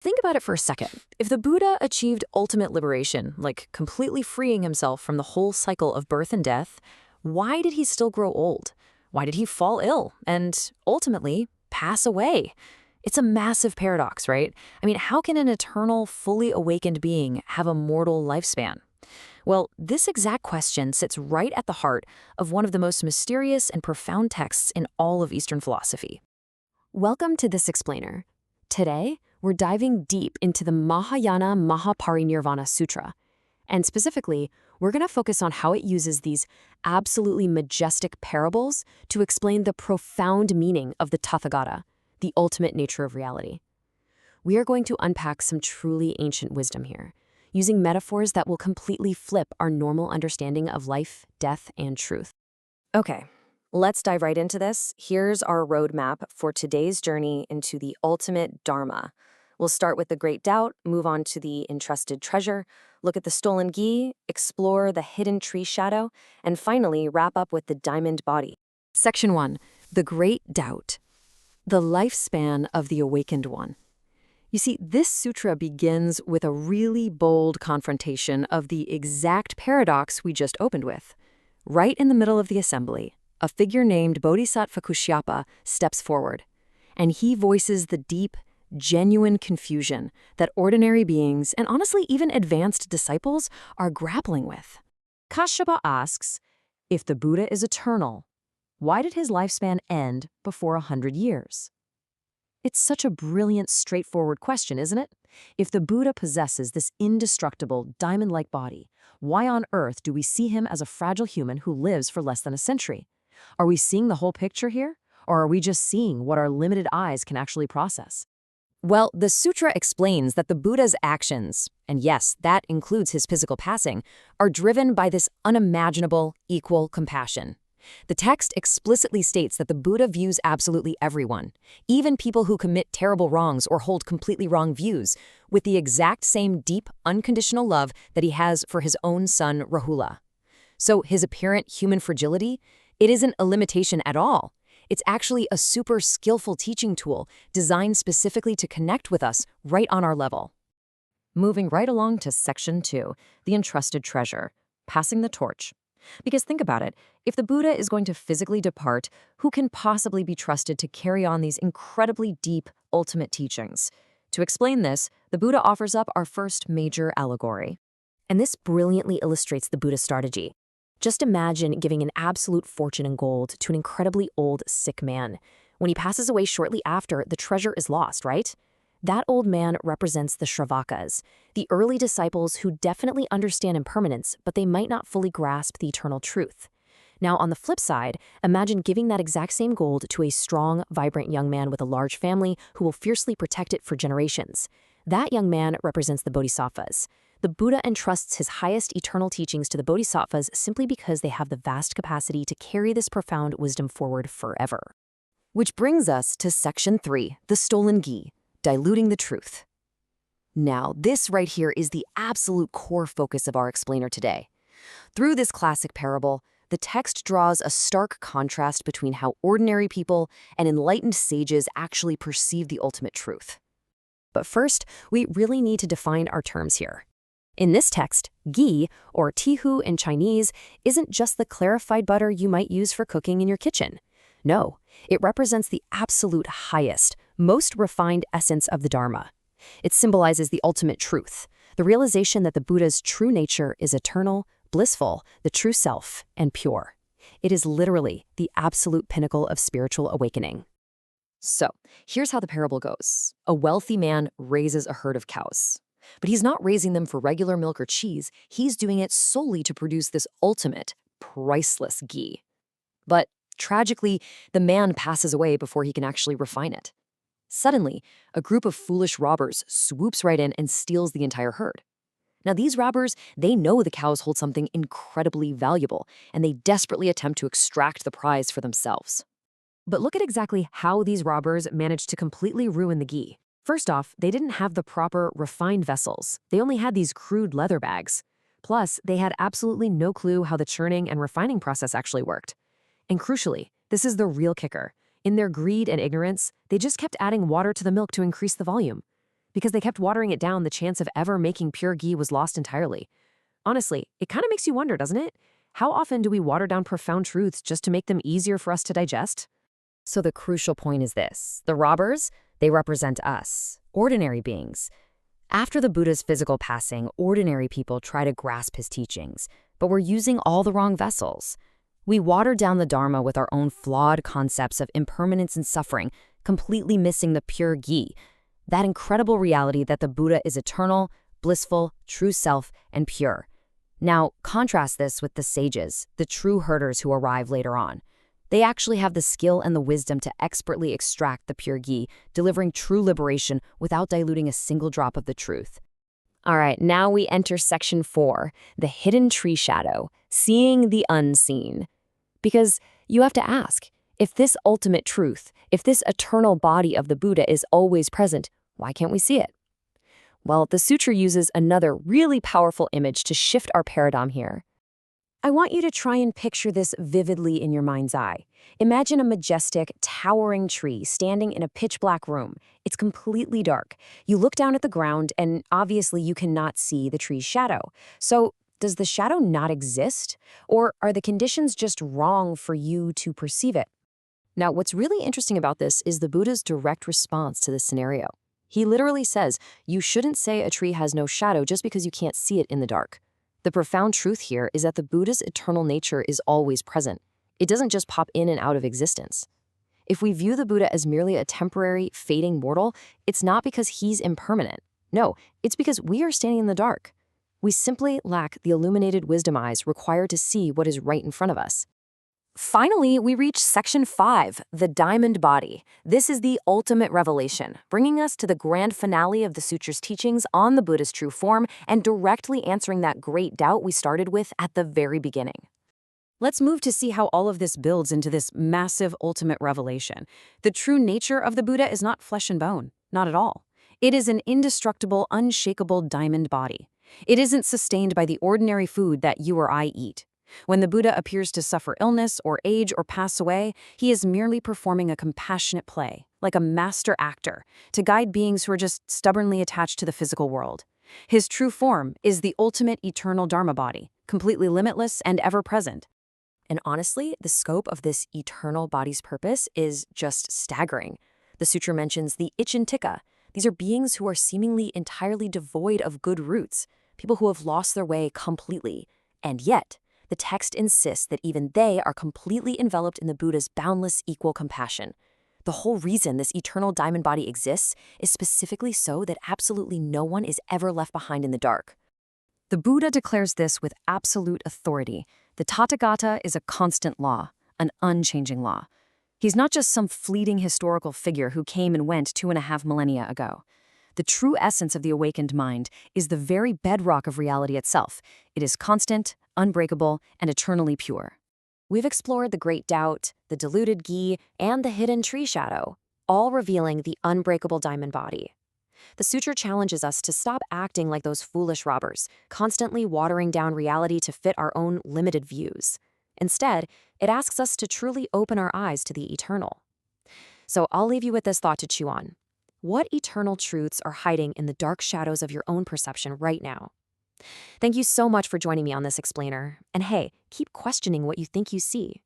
Think about it for a second. If the Buddha achieved ultimate liberation, like completely freeing himself from the whole cycle of birth and death, why did he still grow old? Why did he fall ill and ultimately pass away? It's a massive paradox, right? I mean, how can an eternal, fully awakened being have a mortal lifespan? Well, this exact question sits right at the heart of one of the most mysterious and profound texts in all of Eastern philosophy. Welcome to This Explainer. Today, we're diving deep into the Mahayana Mahaparinirvana Sutra. And specifically, we're going to focus on how it uses these absolutely majestic parables to explain the profound meaning of the Tathagata, the ultimate nature of reality. We are going to unpack some truly ancient wisdom here, using metaphors that will completely flip our normal understanding of life, death, and truth. Okay, let's dive right into this. Here's our roadmap for today's journey into the ultimate Dharma. We'll start with the Great Doubt, move on to the Entrusted Treasure, look at the Stolen Gi, explore the Hidden Tree Shadow, and finally wrap up with the Diamond Body. Section 1. The Great Doubt. The lifespan of the awakened one. You see, this sutra begins with a really bold confrontation of the exact paradox we just opened with. Right in the middle of the assembly, a figure named Bodhisattva Kushyapa steps forward, and he voices the deep, genuine confusion that ordinary beings, and honestly even advanced disciples, are grappling with. Kashyapa asks, if the Buddha is eternal, why did his lifespan end before 100 years? It's such a brilliant, straightforward question, isn't it? If the Buddha possesses this indestructible, diamond-like body, why on earth do we see him as a fragile human who lives for less than a century? Are we seeing the whole picture here? Or are we just seeing what our limited eyes can actually process? Well, the sutra explains that the Buddha's actions, and yes, that includes his physical passing, are driven by this unimaginable, equal compassion. The text explicitly states that the Buddha views absolutely everyone, even people who commit terrible wrongs or hold completely wrong views, with the exact same deep, unconditional love that he has for his own son, Rahula. So his apparent human fragility, it isn't a limitation at all. It's actually a super skillful teaching tool designed specifically to connect with us right on our level. Moving right along to Section 2, the Entrusted Treasure, passing the torch. Because think about it, if the Buddha is going to physically depart, who can possibly be trusted to carry on these incredibly deep, ultimate teachings? To explain this, the Buddha offers up our first major allegory. And this brilliantly illustrates the Buddha's strategy. Just imagine giving an absolute fortune in gold to an incredibly old, sick man. When he passes away shortly after, the treasure is lost, right? That old man represents the Shravakas, the early disciples who definitely understand impermanence, but they might not fully grasp the eternal truth. Now, on the flip side, imagine giving that exact same gold to a strong, vibrant young man with a large family who will fiercely protect it for generations. That young man represents the Bodhisattvas. The Buddha entrusts his highest eternal teachings to the Bodhisattvas simply because they have the vast capacity to carry this profound wisdom forward forever. Which brings us to Section 3, the Stolen Gi, diluting the truth. Now, this right here is the absolute core focus of our explainer today. Through this classic parable, the text draws a stark contrast between how ordinary people and enlightened sages actually perceive the ultimate truth. But first, we really need to define our terms here. In this text, ghee, or tihu in Chinese, isn't just the clarified butter you might use for cooking in your kitchen. No, it represents the absolute highest, most refined essence of the Dharma. It symbolizes the ultimate truth, the realization that the Buddha's true nature is eternal, blissful, the true self, and pure. It is literally the absolute pinnacle of spiritual awakening. So, here's how the parable goes. A wealthy man raises a herd of cows. But he's not raising them for regular milk or cheese. He's doing it solely to produce this ultimate, priceless ghee. But tragically, the man passes away before he can actually refine it. Suddenly, a group of foolish robbers swoops right in and steals the entire herd. Now, these robbers, they know the cows hold something incredibly valuable, and they desperately attempt to extract the prize for themselves. But look at exactly how these robbers managed to completely ruin the ghee. First off, they didn't have the proper refined vessels. They only had these crude leather bags. Plus, they had absolutely no clue how the churning and refining process actually worked. And crucially, this is the real kicker. In their greed and ignorance, they just kept adding water to the milk to increase the volume. because they kept watering it down, the chance of ever making pure ghee was lost entirely. Honestly, it kind of makes you wonder, doesn't it? How often do we water down profound truths just to make them easier for us to digest? So the crucial point is this. The robbers, they represent us, ordinary beings. After the Buddha's physical passing, ordinary people try to grasp his teachings, but we're using all the wrong vessels. We water down the Dharma with our own flawed concepts of impermanence and suffering, completely missing the pure ghee, that incredible reality that the Buddha is eternal, blissful, true self, and pure. Now, contrast this with the sages, the true herders who arrive later on. They actually have the skill and the wisdom to expertly extract the pure ghee, delivering true liberation without diluting a single drop of the truth. All right, now we enter section 4, the hidden tree shadow, seeing the unseen. Because you have to ask, if this ultimate truth, if this eternal body of the Buddha is always present, why can't we see it? Well, the sutra uses another really powerful image to shift our paradigm here. I want you to try and picture this vividly in your mind's eye. Imagine a majestic, towering tree standing in a pitch-black room. It's completely dark. You look down at the ground, and obviously you cannot see the tree's shadow. So, does the shadow not exist? Or are the conditions just wrong for you to perceive it? Now, what's really interesting about this is the Buddha's direct response to this scenario. He literally says, you shouldn't say a tree has no shadow just because you can't see it in the dark. The profound truth here is that the Buddha's eternal nature is always present. It doesn't just pop in and out of existence. If we view the Buddha as merely a temporary, fading mortal, it's not because he's impermanent. No, it's because we are standing in the dark. We simply lack the illuminated wisdom eyes required to see what is right in front of us. Finally, we reach section 5, the diamond body. This is the ultimate revelation, bringing us to the grand finale of the sutra's teachings on the Buddha's true form and directly answering that great doubt we started with at the very beginning. Let's move to see how all of this builds into this massive ultimate revelation. The true nature of the Buddha is not flesh and bone, not at all. It is an indestructible, unshakable diamond body. It isn't sustained by the ordinary food that you or I eat. When the Buddha appears to suffer illness or age or pass away, he is merely performing a compassionate play, like a master actor, to guide beings who are just stubbornly attached to the physical world. His true form is the ultimate eternal Dharma body, completely limitless and ever-present. And honestly, the scope of this eternal body's purpose is just staggering. The sutra mentions the Ichintika. These are beings who are seemingly entirely devoid of good roots, people who have lost their way completely. And yet, the text insists that even they are completely enveloped in the Buddha's boundless equal compassion. The whole reason this eternal diamond body exists is specifically so that absolutely no one is ever left behind in the dark. The Buddha declares this with absolute authority. The Tathagata is a constant law, an unchanging law. He's not just some fleeting historical figure who came and went 2.5 millennia ago. The true essence of the awakened mind is the very bedrock of reality itself. It is constant, unbreakable, and eternally pure. We've explored the great doubt, the diluted ghee, and the hidden tree shadow, all revealing the unbreakable diamond body. The sutra challenges us to stop acting like those foolish robbers, constantly watering down reality to fit our own limited views. Instead, it asks us to truly open our eyes to the eternal. So I'll leave you with this thought to chew on. What eternal truths are hiding in the dark shadows of your own perception right now? Thank you so much for joining me on this explainer. And hey, keep questioning what you think you see.